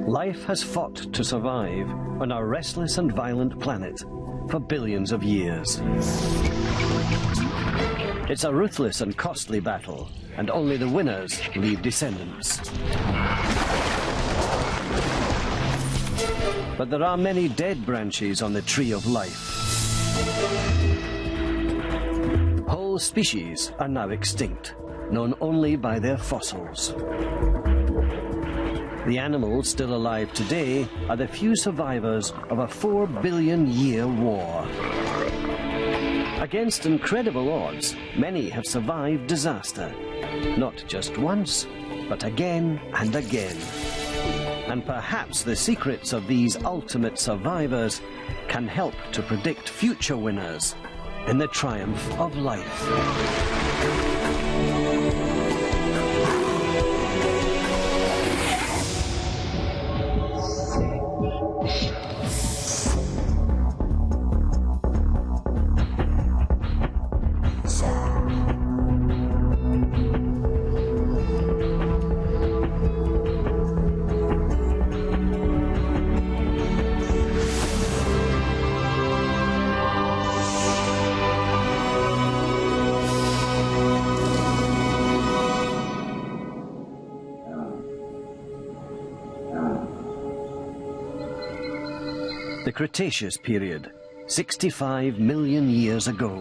Life has fought to survive on our restless and violent planet for billions of years. It's a ruthless and costly battle, and only the winners leave descendants. But there are many dead branches on the tree of life. Whole species are now extinct, known only by their fossils. The animals still alive today are the few survivors of a 4 billion-year war. Against incredible odds, many have survived disaster. Not just once, but again and again. And perhaps the secrets of these ultimate survivors can help to predict future winners in the triumph of life. The Cretaceous period, 65 million years ago.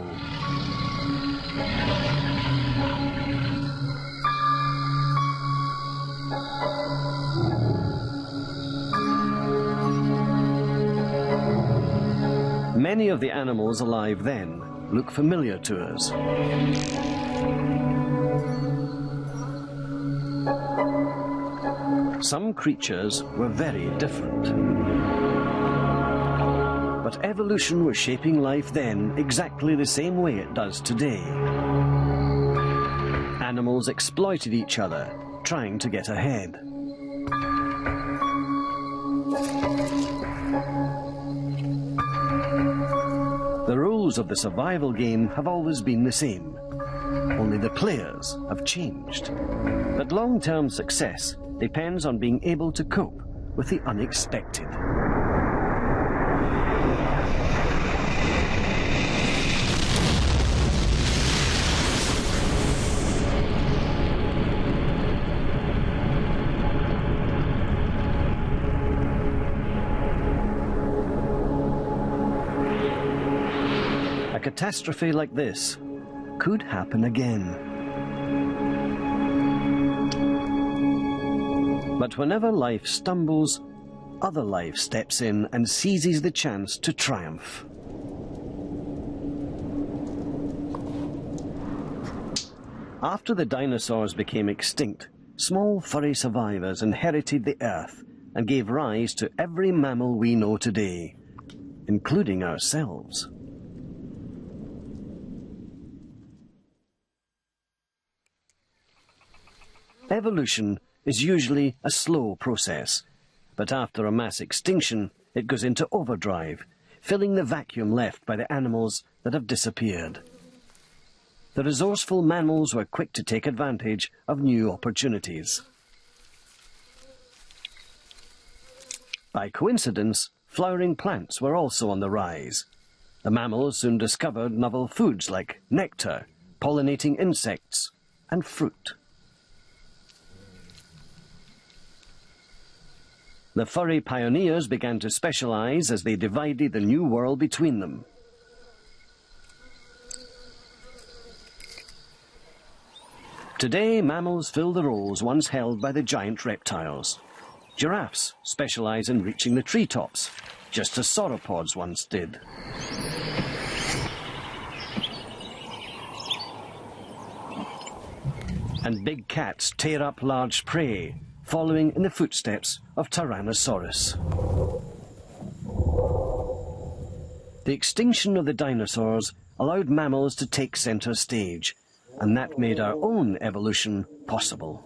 Many of the animals alive then look familiar to us. Some creatures were very different. But evolution was shaping life then exactly the same way it does today. Animals exploited each other, trying to get ahead. The rules of the survival game have always been the same, only the players have changed. But long-term success depends on being able to cope with the unexpected. A catastrophe like this could happen again. But whenever life stumbles, other life steps in and seizes the chance to triumph. After the dinosaurs became extinct, small furry survivors inherited the Earth and gave rise to every mammal we know today, including ourselves. Evolution is usually a slow process, but after a mass extinction, it goes into overdrive, filling the vacuum left by the animals that have disappeared. The resourceful mammals were quick to take advantage of new opportunities. By coincidence, flowering plants were also on the rise. The mammals soon discovered novel foods like nectar, pollinating insects, and fruit. The furry pioneers began to specialize as they divided the new world between them. Today, mammals fill the roles once held by the giant reptiles. Giraffes specialize in reaching the treetops, just as sauropods once did. And big cats tear up large prey, following in the footsteps of Tyrannosaurus. The extinction of the dinosaurs allowed mammals to take center stage, and that made our own evolution possible.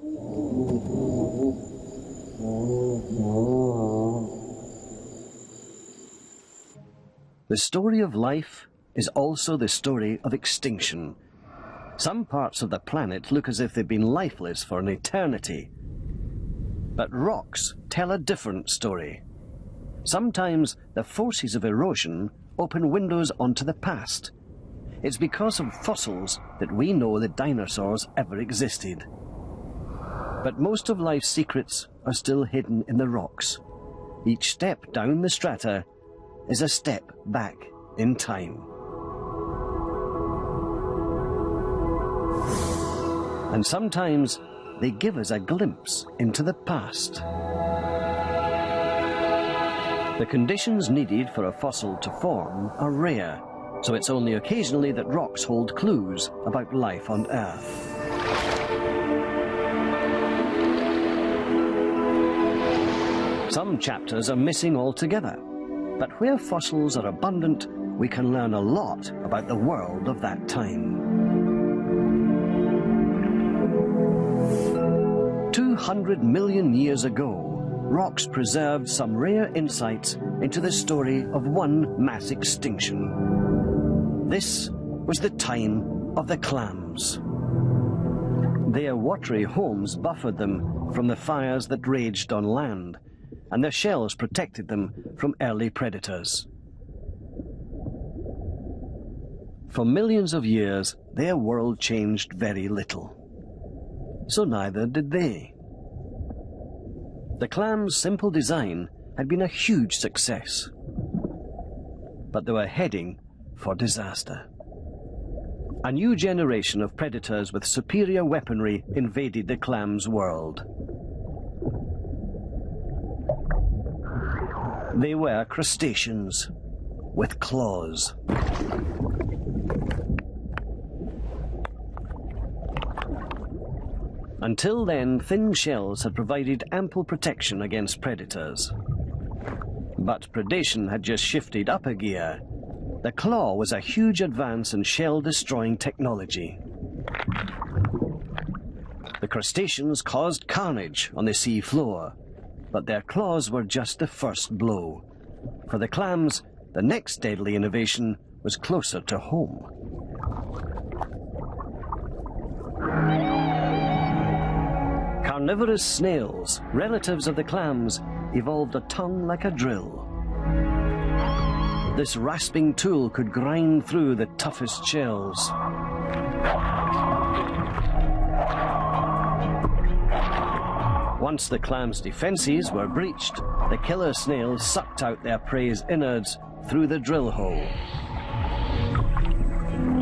The story of life is also the story of extinction. Some parts of the planet look as if they've been lifeless for an eternity. But rocks tell a different story. Sometimes the forces of erosion open windows onto the past. It's because of fossils that we know that dinosaurs ever existed. But most of life's secrets are still hidden in the rocks. Each step down the strata is a step back in time. And sometimes they give us a glimpse into the past. The conditions needed for a fossil to form are rare, so it's only occasionally that rocks hold clues about life on Earth. Some chapters are missing altogether, but where fossils are abundant, we can learn a lot about the world of that time. 200 million years ago, rocks preserved some rare insights into the story of one mass extinction. This was the time of the clams. Their watery homes buffered them from the fires that raged on land, and their shells protected them from early predators. For millions of years, their world changed very little. So neither did they. The clams' simple design had been a huge success, but they were heading for disaster. A new generation of predators with superior weaponry invaded the clams' world. They were crustaceans with claws. Until then, thin shells had provided ample protection against predators. But predation had just shifted up a gear. The claw was a huge advance in shell-destroying technology. The crustaceans caused carnage on the sea floor, but their claws were just the first blow. For the clams, the next deadly innovation was closer to home. Carnivorous snails, relatives of the clams, evolved a tongue like a drill. This rasping tool could grind through the toughest shells. Once the clams' defenses were breached, the killer snails sucked out their prey's innards through the drill hole.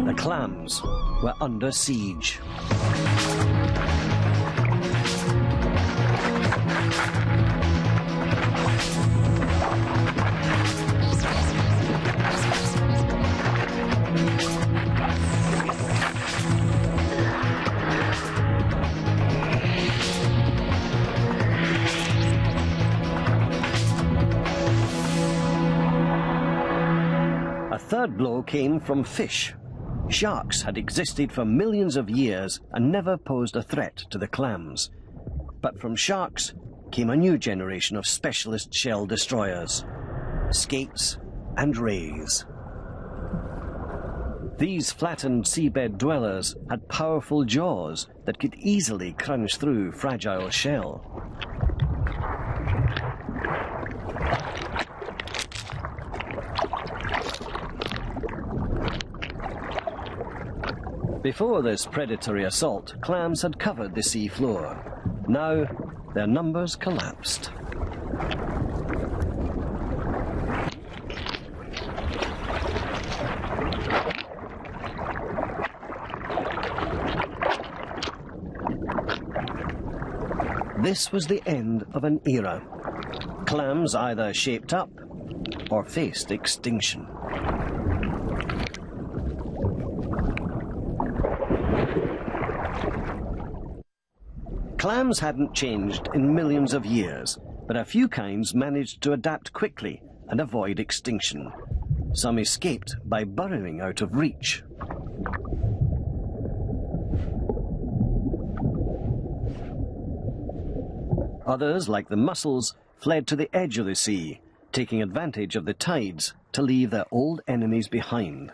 The clams were under siege. A third blow came from fish. Sharks had existed for millions of years and never posed a threat to the clams. But from sharks came a new generation of specialist shell destroyers, skates and rays. These flattened seabed dwellers had powerful jaws that could easily crunch through fragile shell. Before this predatory assault, clams had covered the sea floor. Now, their numbers collapsed. This was the end of an era. Clams either shaped up or faced extinction. Clams hadn't changed in millions of years, but a few kinds managed to adapt quickly and avoid extinction. Some escaped by burrowing out of reach. Others, like the mussels, fled to the edge of the sea, taking advantage of the tides to leave their old enemies behind.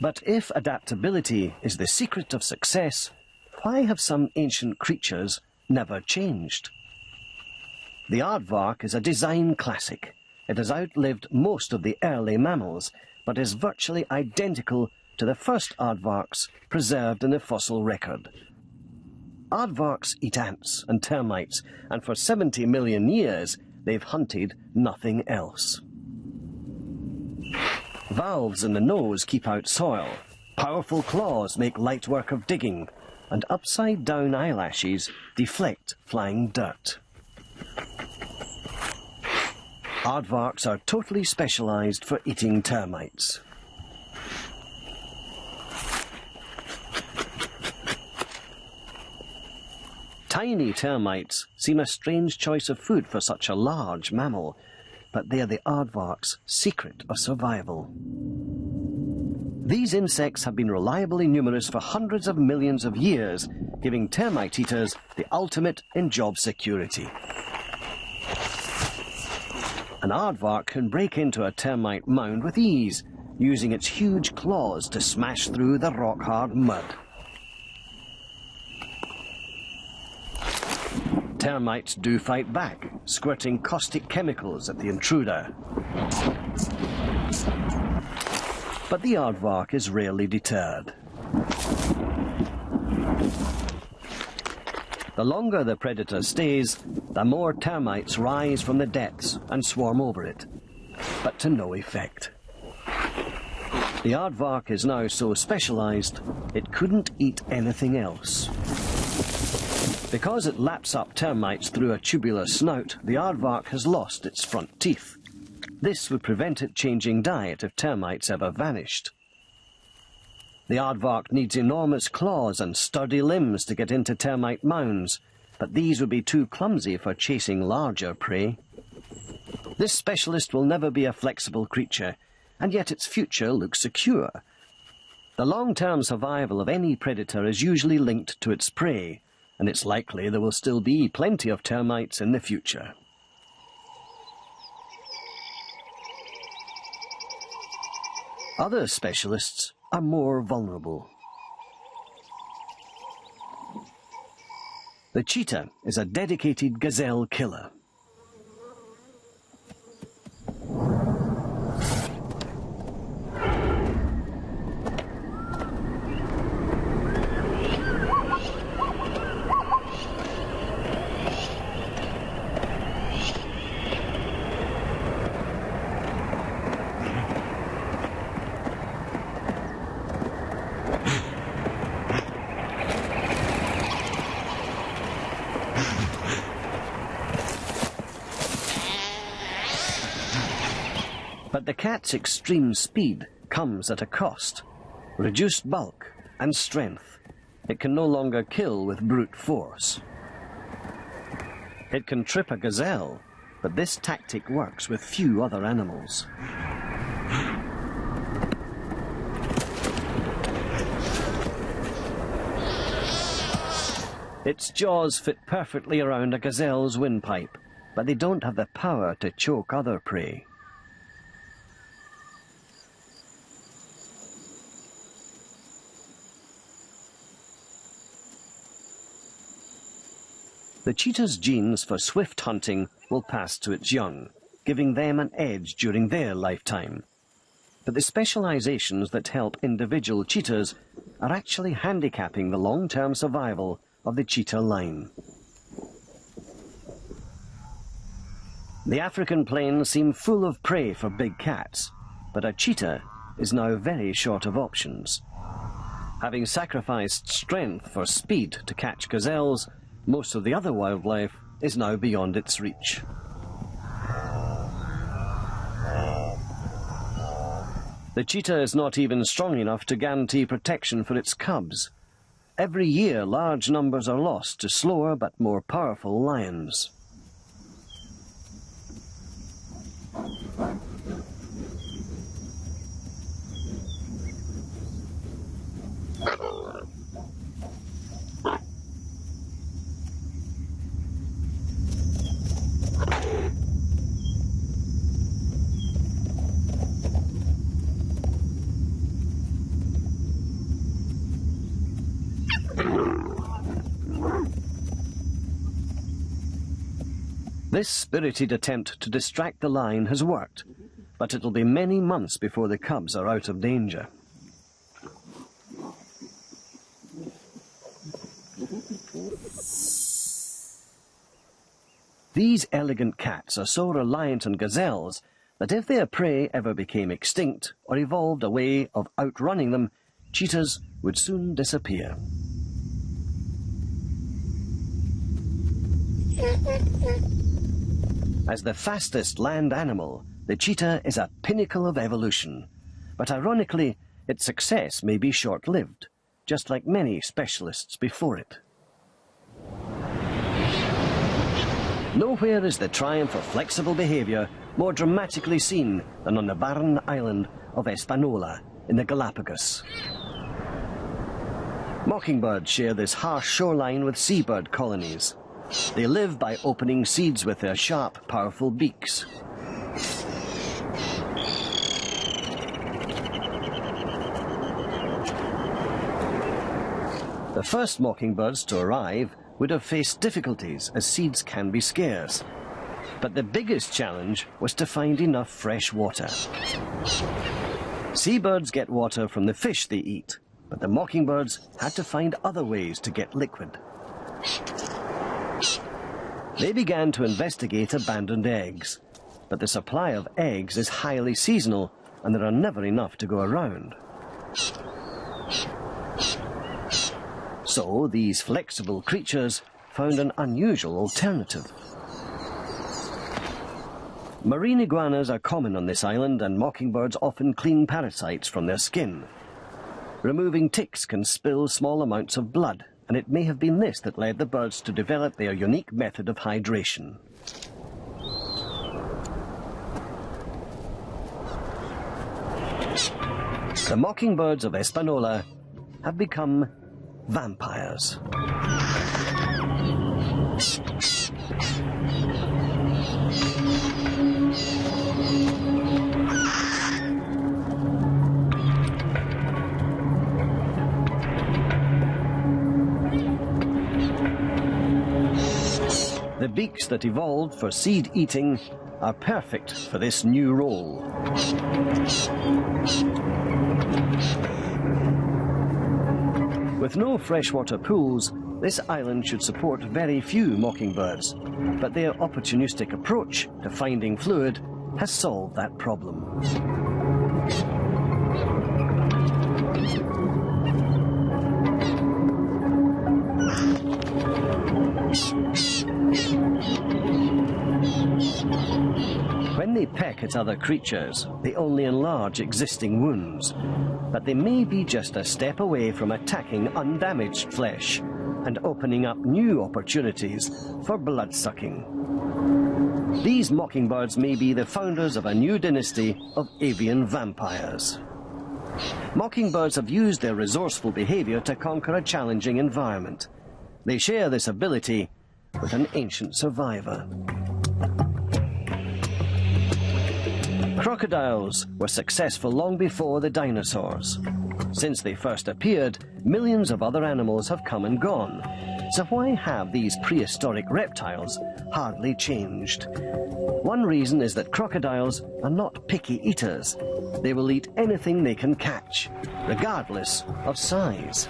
But if adaptability is the secret of success, why have some ancient creatures never changed? The aardvark is a design classic. It has outlived most of the early mammals, but is virtually identical to the first aardvarks preserved in the fossil record. Aardvarks eat ants and termites, and for 70 million years they've hunted nothing else. Valves in the nose keep out soil, powerful claws make light work of digging, and upside-down eyelashes deflect flying dirt. Aardvarks are totally specialised for eating termites. Tiny termites seem a strange choice of food for such a large mammal, but they are the aardvark's secret of survival. These insects have been reliably numerous for hundreds of millions of years, giving termite eaters the ultimate in job security. An aardvark can break into a termite mound with ease, using its huge claws to smash through the rock-hard mud. Termites do fight back, squirting caustic chemicals at the intruder. But the aardvark is rarely deterred. The longer the predator stays, the more termites rise from the depths and swarm over it, but to no effect. The aardvark is now so specialised, it couldn't eat anything else. Because it laps up termites through a tubular snout, the aardvark has lost its front teeth. This would prevent it changing diet if termites ever vanished. The aardvark needs enormous claws and sturdy limbs to get into termite mounds, but these would be too clumsy for chasing larger prey. This specialist will never be a flexible creature, and yet its future looks secure. The long-term survival of any predator is usually linked to its prey, and it's likely there will still be plenty of termites in the future. Other specialists are more vulnerable. The cheetah is a dedicated gazelle killer. But the cat's extreme speed comes at a cost. Reduced bulk and strength. It can no longer kill with brute force. It can trip a gazelle, but this tactic works with few other animals. Its jaws fit perfectly around a gazelle's windpipe, but they don't have the power to choke other prey. The cheetah's genes for swift hunting will pass to its young, giving them an edge during their lifetime. But the specializations that help individual cheetahs are actually handicapping the long-term survival of the cheetah line. The African plains seem full of prey for big cats, but a cheetah is now very short of options. Having sacrificed strength for speed to catch gazelles, most of the other wildlife is now beyond its reach. The cheetah is not even strong enough to guarantee protection for its cubs. Every year, large numbers are lost to slower but more powerful lions. This spirited attempt to distract the lion has worked, but it'll be many months before the cubs are out of danger. These elegant cats are so reliant on gazelles that if their prey ever became extinct or evolved a way of outrunning them, cheetahs would soon disappear. As the fastest land animal, the cheetah is a pinnacle of evolution. But ironically, its success may be short-lived, just like many specialists before it. Nowhere is the triumph of flexible behavior more dramatically seen than on the barren island of Hispaniola in the Galapagos. Mockingbirds share this harsh shoreline with seabird colonies. They live by opening seeds with their sharp, powerful beaks. The first mockingbirds to arrive would have faced difficulties, as seeds can be scarce. But the biggest challenge was to find enough fresh water. Seabirds get water from the fish they eat, but the mockingbirds had to find other ways to get liquid. They began to investigate abandoned eggs, but the supply of eggs is highly seasonal and there are never enough to go around. So these flexible creatures found an unusual alternative. Marine iguanas are common on this island, and mockingbirds often clean parasites from their skin. Removing ticks can spill small amounts of blood, and it may have been this that led the birds to develop their unique method of hydration. The mockingbirds of Hispaniola have become vampires. The beaks that evolved for seed eating are perfect for this new role. With no freshwater pools, this island should support very few mockingbirds, but their opportunistic approach to finding fluid has solved that problem. When they peck at other creatures, they only enlarge existing wounds, but they may be just a step away from attacking undamaged flesh and opening up new opportunities for blood-sucking. These mockingbirds may be the founders of a new dynasty of avian vampires. Mockingbirds have used their resourceful behavior to conquer a challenging environment. They share this ability with an ancient survivor. Crocodiles were successful long before the dinosaurs. Since they first appeared, millions of other animals have come and gone. So why have these prehistoric reptiles hardly changed? One reason is that crocodiles are not picky eaters. They will eat anything they can catch, regardless of size.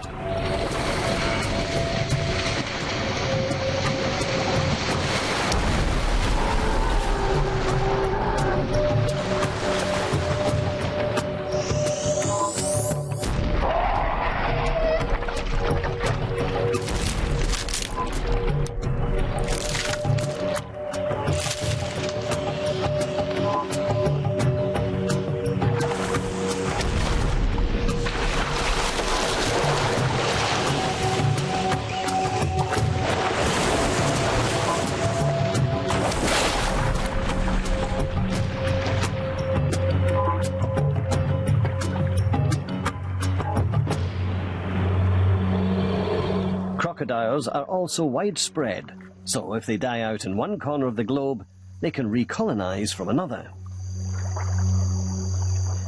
Crocodiles are also widespread, so if they die out in one corner of the globe, they can recolonize from another.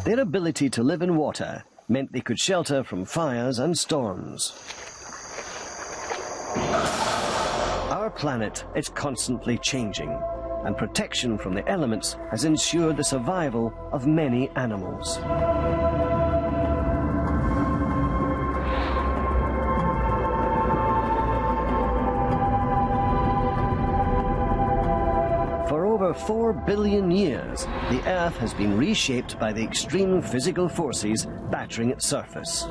Their ability to live in water meant they could shelter from fires and storms. Our planet is constantly changing, and protection from the elements has ensured the survival of many animals. For over 4 billion years, the Earth has been reshaped by the extreme physical forces battering its surface.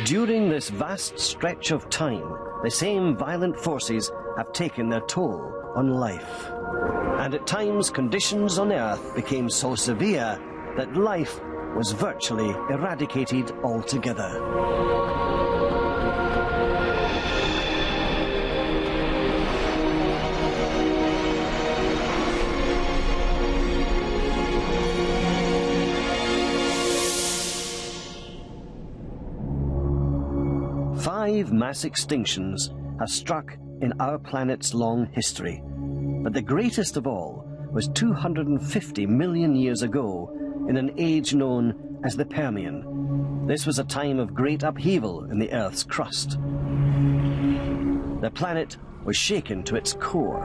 During this vast stretch of time, the same violent forces have taken their toll on life. And at times, conditions on Earth became so severe that life was virtually eradicated altogether. Five mass extinctions have struck in our planet's long history, but the greatest of all was 250 million years ago in an age known as the Permian. This was a time of great upheaval in the Earth's crust. The planet was shaken to its core.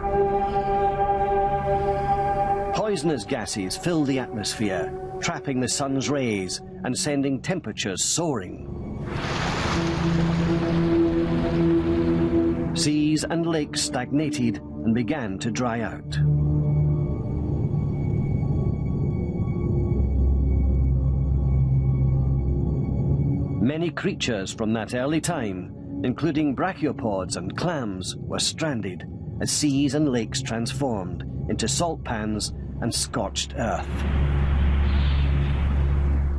Poisonous gases filled the atmosphere, trapping the sun's rays and sending temperatures soaring. Seas and lakes stagnated and began to dry out. Many creatures from that early time, including brachiopods and clams, were stranded as seas and lakes transformed into salt pans and scorched earth.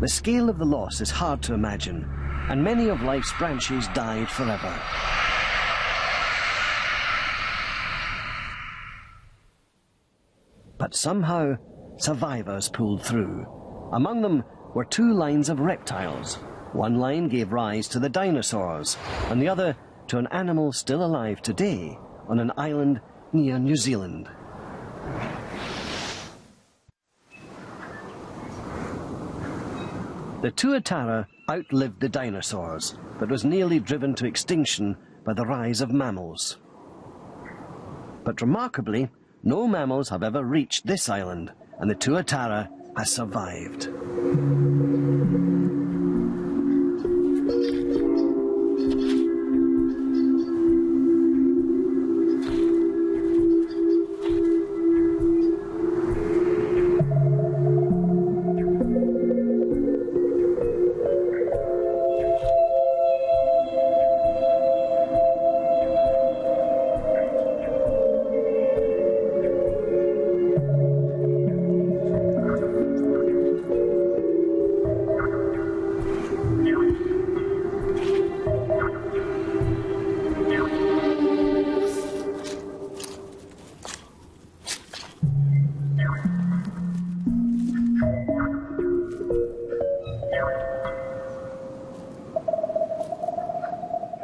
The scale of the loss is hard to imagine, and many of life's branches died forever. But somehow, survivors pulled through. Among them were two lines of reptiles. One line gave rise to the dinosaurs, and the other to an animal still alive today on an island near New Zealand. The tuatara outlived the dinosaurs, but was nearly driven to extinction by the rise of mammals. But remarkably, no mammals have ever reached this island, and the tuatara has survived.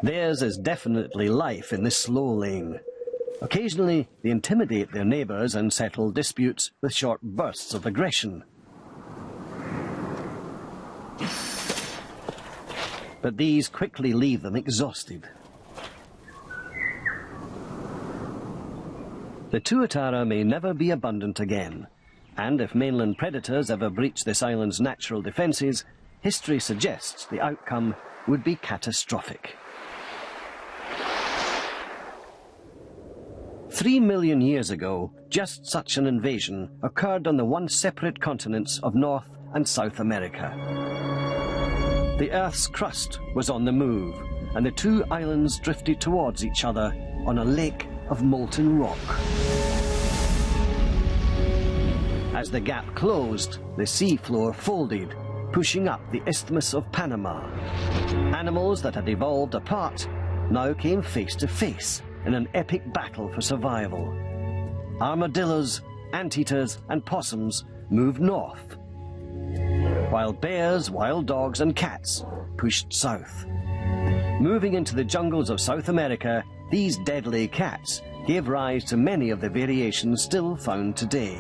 Theirs is definitely life in this slow lane. Occasionally, they intimidate their neighbours and settle disputes with short bursts of aggression. But these quickly leave them exhausted. The tuatara may never be abundant again, and if mainland predators ever breach this island's natural defences, history suggests the outcome would be catastrophic. 3 million years ago, just such an invasion occurred on the once separate continents of North and South America. The Earth's crust was on the move, and the two islands drifted towards each other on a lake of molten rock. As the gap closed, the seafloor folded, pushing up the Isthmus of Panama. Animals that had evolved apart now came face to face in an epic battle for survival. Armadillos, anteaters and possums moved north, while bears, wild dogs and cats pushed south. Moving into the jungles of South America, these deadly cats gave rise to many of the variations still found today.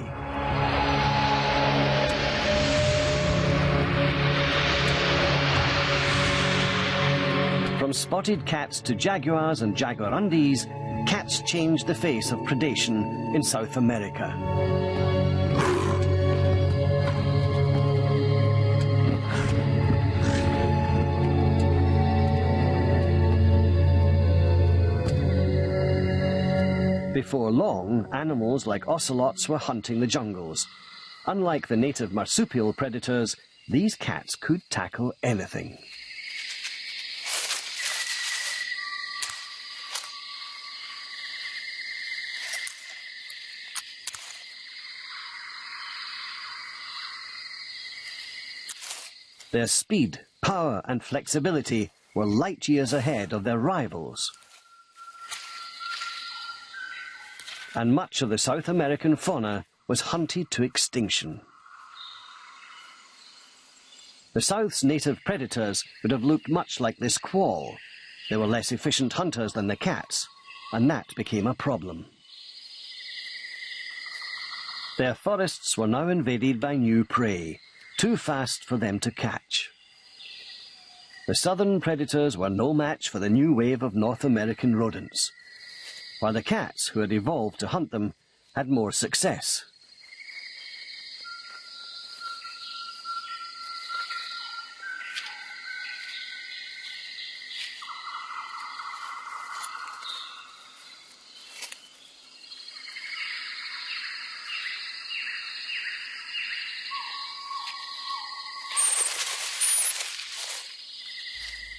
From spotted cats to jaguars and jaguarundis, cats changed the face of predation in South America. Before long, animals like ocelots were hunting the jungles. Unlike the native marsupial predators, these cats could tackle anything. Their speed, power and flexibility were light years ahead of their rivals. And much of the South American fauna was hunted to extinction. The South's native predators would have looked much like this quoll. They were less efficient hunters than the cats, and that became a problem. Their forests were now invaded by new prey, too fast for them to catch. The southern predators were no match for the new wave of North American rodents, while the cats, who had evolved to hunt them, had more success.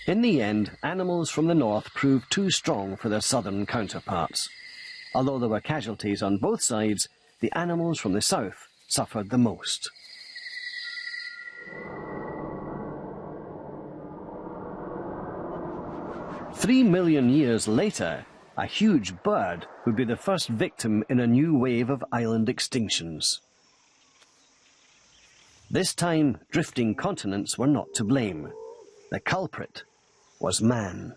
In the end, animals from the north proved too strong for their southern counterparts. Although there were casualties on both sides, the animals from the south suffered the most. "3 million years later, a huge bird would be the first victim in a new wave of island extinctions. This time, drifting continents were not to blame. The culprit was man.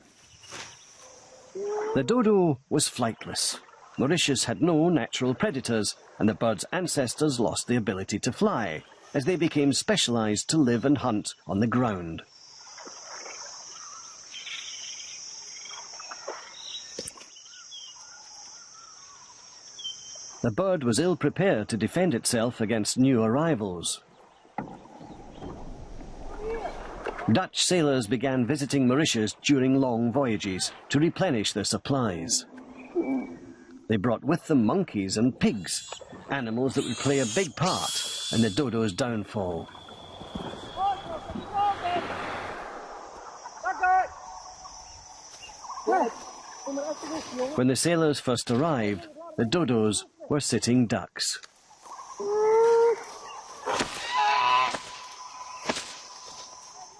The dodo was flightless. Mauritius had no natural predators, and the bird's ancestors lost the ability to fly, as they became specialized to live and hunt on the ground. The bird was ill-prepared to defend itself against new arrivals. Dutch sailors began visiting Mauritius during long voyages to replenish their supplies. They brought with them monkeys and pigs, animals that would play a big part in the dodo's downfall. When the sailors first arrived, the dodos were sitting ducks.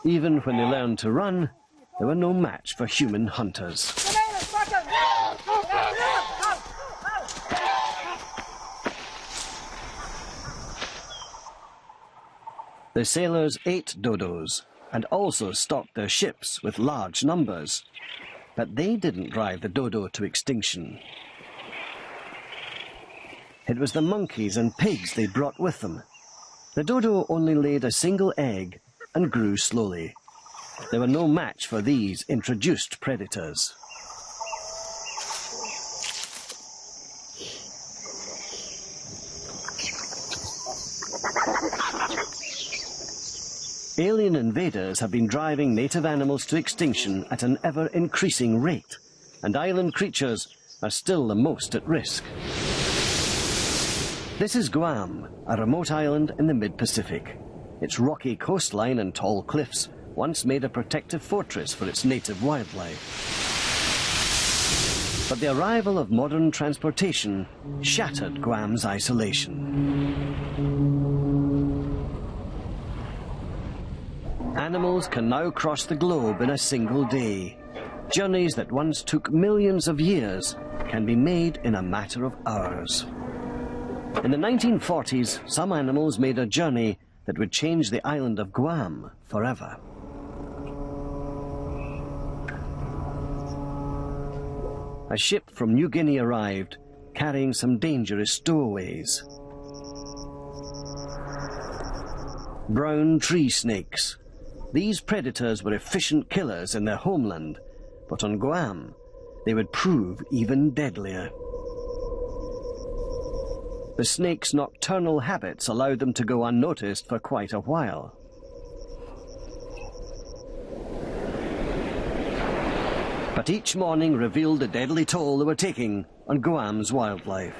Even when they learned to run, they were no match for human hunters. The sailors ate dodos and also stocked their ships with large numbers, but they didn't drive the dodo to extinction. It was the monkeys and pigs they brought with them. The dodo only laid a single egg and grew slowly. They were no match for these introduced predators. Alien invaders have been driving native animals to extinction at an ever-increasing rate, and island creatures are still the most at risk. This is Guam, a remote island in the mid-Pacific. Its rocky coastline and tall cliffs once made a protective fortress for its native wildlife. But the arrival of modern transportation shattered Guam's isolation. Animals can now cross the globe in a single day. Journeys that once took millions of years can be made in a matter of hours. In the 1940s, some animals made a journey that would change the island of Guam forever. A ship from New Guinea arrived, carrying some dangerous stowaways. Brown tree snakes. These predators were efficient killers in their homeland, but on Guam, they would prove even deadlier. The snake's nocturnal habits allowed them to go unnoticed for quite a while. But each morning revealed the deadly toll they were taking on Guam's wildlife.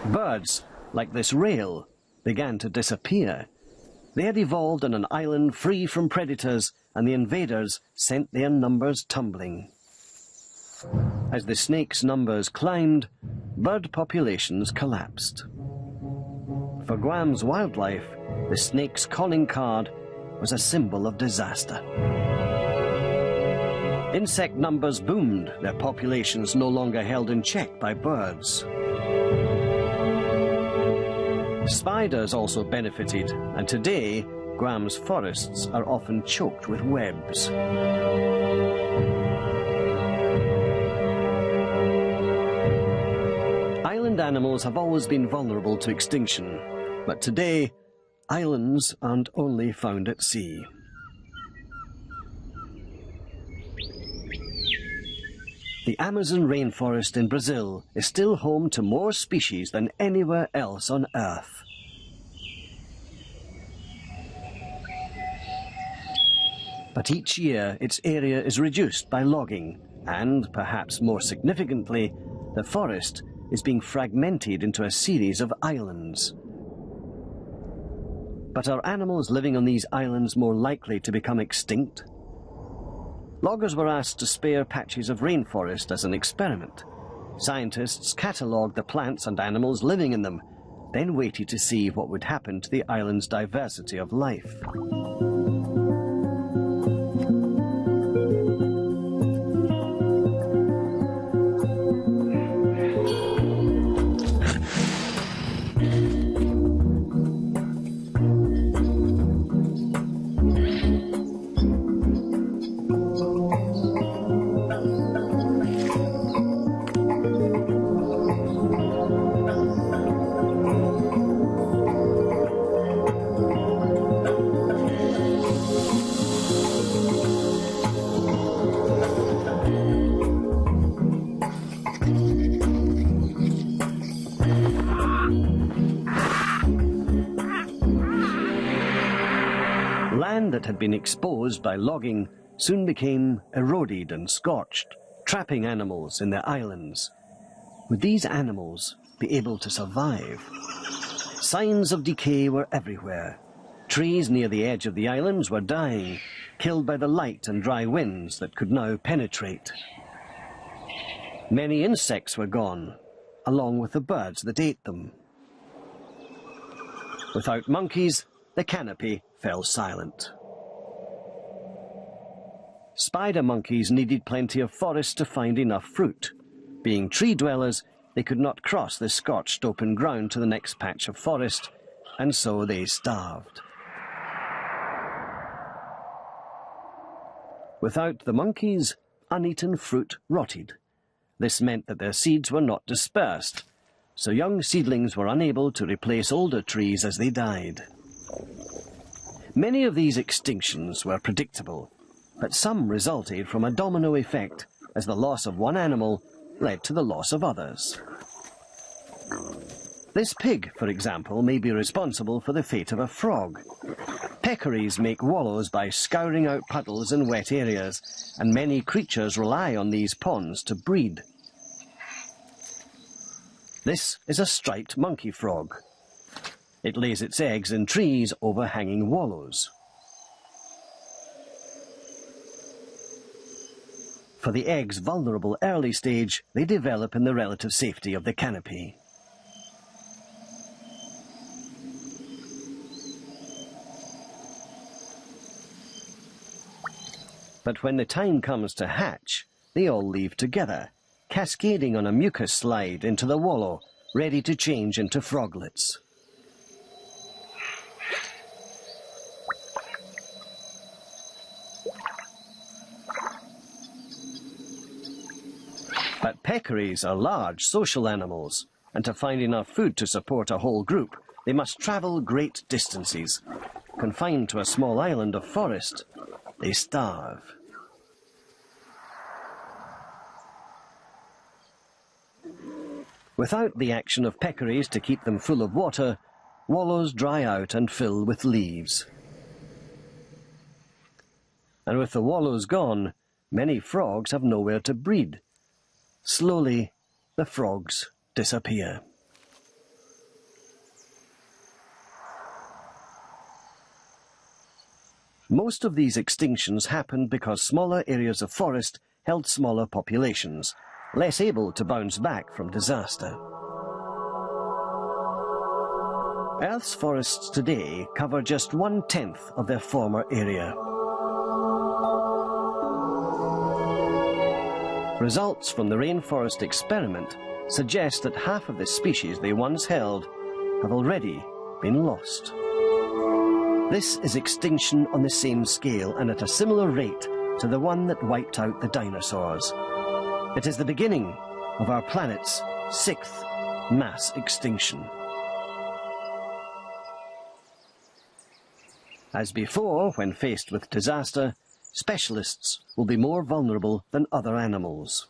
Birds, like this rail, began to disappear. They had evolved on an island free from predators, and the invaders sent their numbers tumbling. As the snake's numbers climbed, bird populations collapsed. For Guam's wildlife, the snake's calling card was a symbol of disaster. Insect numbers boomed, their populations no longer held in check by birds. Spiders also benefited, and today, Guam's forests are often choked with webs. Island animals have always been vulnerable to extinction, but today, islands aren't only found at sea. The Amazon rainforest in Brazil is still home to more species than anywhere else on Earth. But each year, its area is reduced by logging, and, perhaps more significantly, the forest is being fragmented into a series of islands. But are animals living on these islands more likely to become extinct? Loggers were asked to spare patches of rainforest as an experiment. Scientists catalogued the plants and animals living in them, then waited to see what would happen to the island's diversity of life. Land that had been exposed by logging soon became eroded and scorched, trapping animals in their islands. Would these animals be able to survive? Signs of decay were everywhere. Trees near the edge of the islands were dying, killed by the light and dry winds that could now penetrate. Many insects were gone, along with the birds that ate them. Without monkeys, the canopy fell silent. Spider monkeys needed plenty of forest to find enough fruit. Being tree dwellers, they could not cross the scorched open ground to the next patch of forest, and so they starved. Without the monkeys, uneaten fruit rotted. This meant that their seeds were not dispersed, so young seedlings were unable to replace older trees as they died. Many of these extinctions were predictable, but some resulted from a domino effect, as the loss of one animal led to the loss of others. This pig, for example, may be responsible for the fate of a frog. Peccaries make wallows by scouring out puddles in wet areas, and many creatures rely on these ponds to breed. This is a striped monkey frog. It lays its eggs in trees overhanging wallows. For the egg's vulnerable early stage, they develop in the relative safety of the canopy. But when the time comes to hatch, they all leave together, cascading on a mucus slide into the wallow, ready to change into froglets. But peccaries are large social animals, and to find enough food to support a whole group, they must travel great distances. Confined to a small island of forest, they starve. Without the action of peccaries to keep them full of water, wallows dry out and fill with leaves. And with the wallows gone, many frogs have nowhere to breed. Slowly, the frogs disappear. Most of these extinctions happened because smaller areas of forest held smaller populations, less able to bounce back from disaster. Earth's forests today cover just 1/10 of their former area. Results from the rainforest experiment suggest that half of the species they once held have already been lost. This is extinction on the same scale and at a similar rate to the one that wiped out the dinosaurs. It is the beginning of our planet's 6th mass extinction. As before, when faced with disaster, specialists will be more vulnerable than other animals.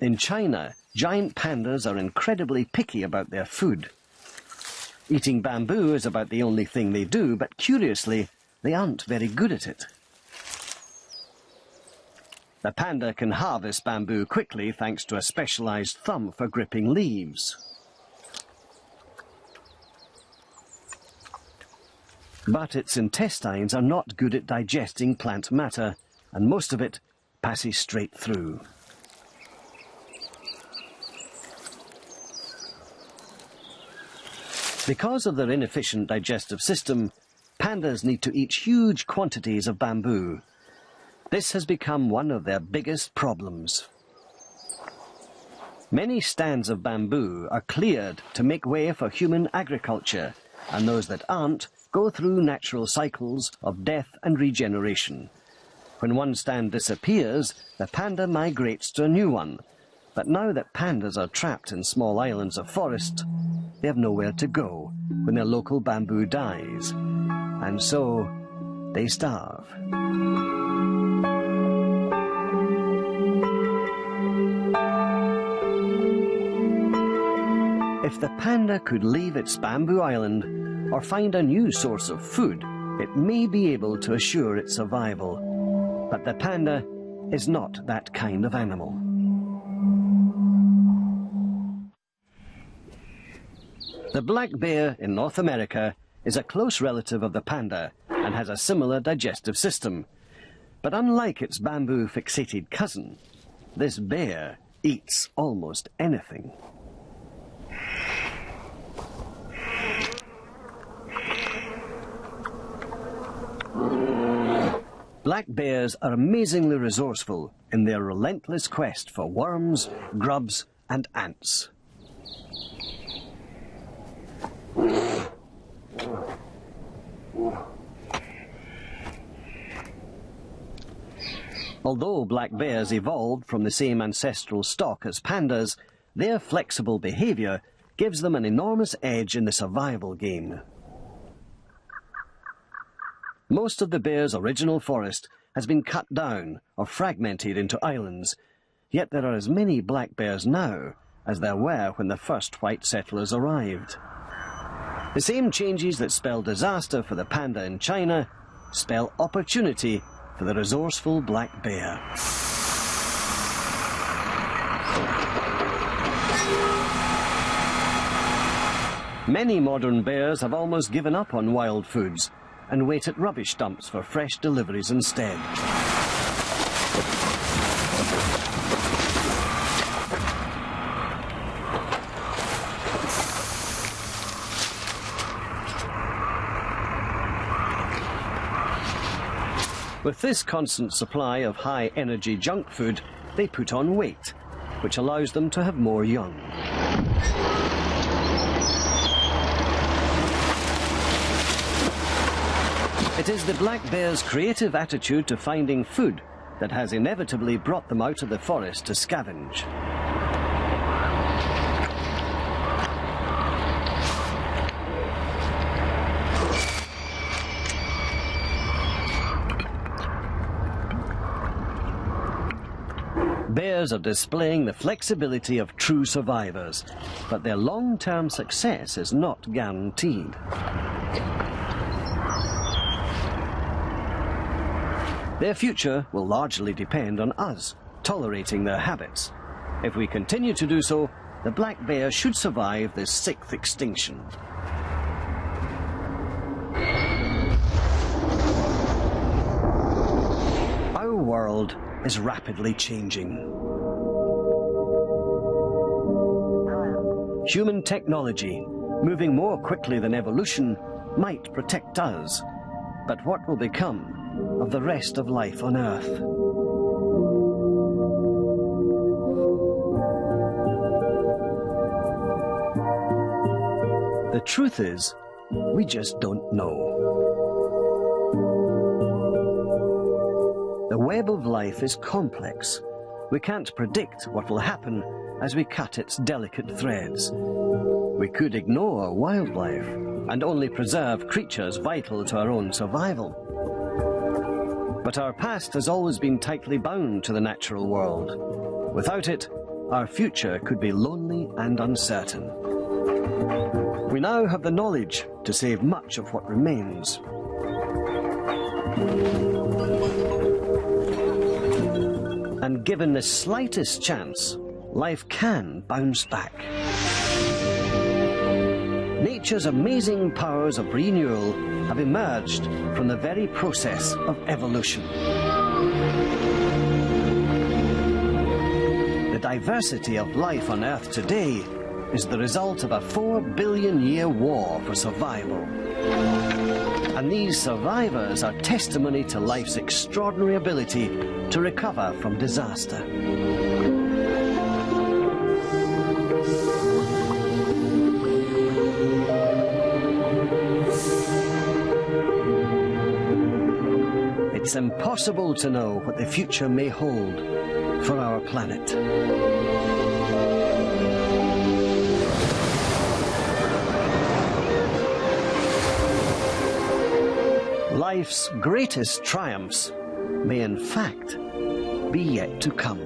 In China, giant pandas are incredibly picky about their food. Eating bamboo is about the only thing they do, but curiously, they aren't very good at it. The panda can harvest bamboo quickly thanks to a specialized thumb for gripping leaves. But its intestines are not good at digesting plant matter, and most of it passes straight through. Because of their inefficient digestive system, pandas need to eat huge quantities of bamboo. This has become one of their biggest problems. Many stands of bamboo are cleared to make way for human agriculture, and those that aren't go through natural cycles of death and regeneration. When one stand disappears, the panda migrates to a new one. But now that pandas are trapped in small islands of forest, they have nowhere to go when their local bamboo dies. And so, they starve. If the panda could leave its bamboo island or find a new source of food, it may be able to assure its survival. But the panda is not that kind of animal. The black bear in North America is a close relative of the panda and has a similar digestive system. But unlike its bamboo-fixated cousin, this bear eats almost anything. Black bears are amazingly resourceful in their relentless quest for worms, grubs, and ants. Although black bears evolved from the same ancestral stock as pandas, their flexible behavior gives them an enormous edge in the survival game. Most of the bear's original forest has been cut down or fragmented into islands, yet there are as many black bears now as there were when the first white settlers arrived. The same changes that spell disaster for the panda in China spell opportunity for the resourceful black bear. Many modern bears have almost given up on wild foods and wait at rubbish dumps for fresh deliveries instead. With this constant supply of high-energy junk food, they put on weight, which allows them to have more young. It is the black bear's creative attitude to finding food that has inevitably brought them out of the forest to scavenge. Bears are displaying the flexibility of true survivors, but their long-term success is not guaranteed. Their future will largely depend on us tolerating their habits. If we continue to do so, the black bear should survive this sixth extinction. Our world is rapidly changing. Human technology, moving more quickly than evolution, might protect us. But what will become of the rest of life on Earth? The truth is, we just don't know. The web of life is complex. We can't predict what will happen as we cut its delicate threads. We could ignore wildlife and only preserve creatures vital to our own survival. But our past has always been tightly bound to the natural world. Without it, our future could be lonely and uncertain. We now have the knowledge to save much of what remains. And given the slightest chance, life can bounce back. Nature's amazing powers of renewal have emerged from the very process of evolution. The diversity of life on Earth today is the result of a 4-billion-year war for survival. And these survivors are testimony to life's extraordinary ability to recover from disaster. It's impossible to know what the future may hold for our planet. Life's greatest triumphs may in fact be yet to come.